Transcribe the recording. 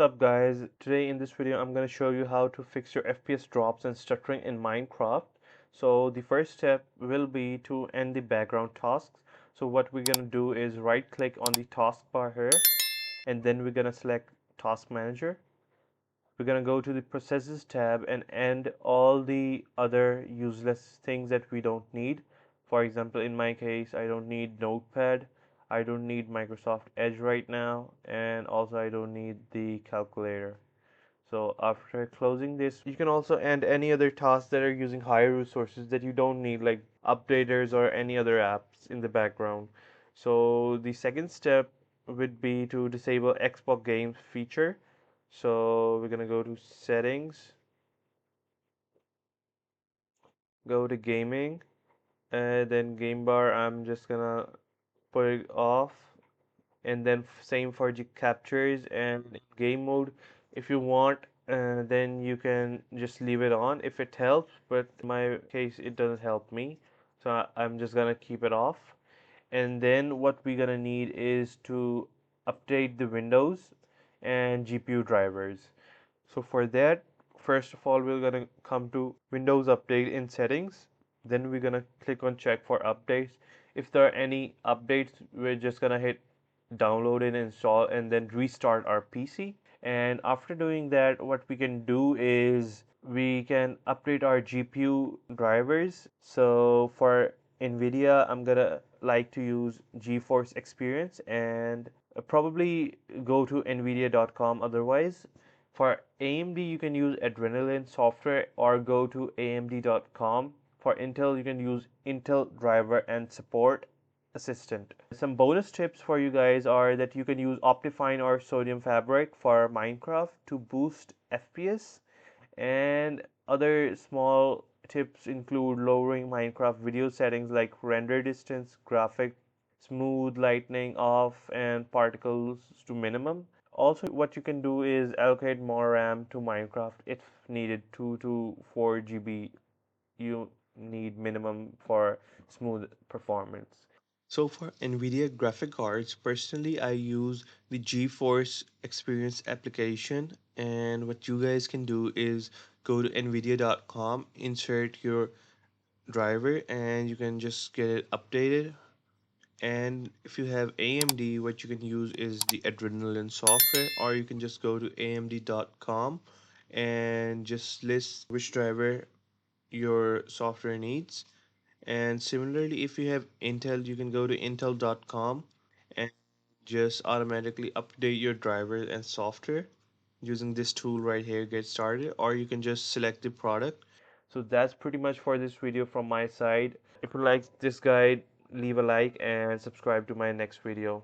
What's up guys, today in this video I'm going to show you how to fix your FPS drops and stuttering in Minecraft. So the first step will be to end the background tasks. So what we're going to do is right click on the taskbar here and then we're going to select task manager. We're going to go to the processes tab and end all the other useless things that we don't need. For example, in my case, I don't need Notepad, I don't need Microsoft Edge right now, and also I don't need the calculator. So after closing this, you can also end any other tasks that are using higher resources that you don't need, like updaters or any other apps in the background. So the second step would be to disable Xbox games feature. So we're gonna go to settings, go to gaming, and then game bar, I'm just gonna put it off. And then same for the captures and game mode. If you want, then you can just leave it on if it helps, but in my case it doesn't help me, so I'm just gonna keep it off. And then what we're gonna need is to update the Windows and GPU drivers. So for that, first of all, we're gonna come to Windows Update in settings. Then we're gonna click on check for updates. If there are any updates, we're just gonna hit download and install and then restart our PC. And after doing that, what we can do is we can update our GPU drivers. So for NVIDIA, I'm gonna like to use GeForce Experience and probably go to nvidia.com otherwise. For AMD, you can use Adrenaline software or go to amd.com. For Intel, you can use Intel driver and support assistant. Some bonus tips for you guys are that you can use Optifine or Sodium Fabric for Minecraft to boost FPS, and other small tips include lowering Minecraft video settings like render distance, graphic, smooth lighting off, and particles to minimum. Also, what you can do is allocate more RAM to Minecraft if needed. 2 to 4 GB you need minimum for smooth performance. So for NVIDIA graphic cards, personally I use the GeForce Experience application, and what you guys can do is go to nvidia.com, insert your driver, and you can just get it updated. And if you have AMD, what you can use is the Adrenaline software, or you can just go to amd.com and just list which driver your software needs. And similarly, if you have Intel, you can go to intel.com and just automatically update your drivers and software using this tool right here, get started, or you can just select the product. So that's pretty much for this video from my side. If you like this guide, leave a like and subscribe to my next video.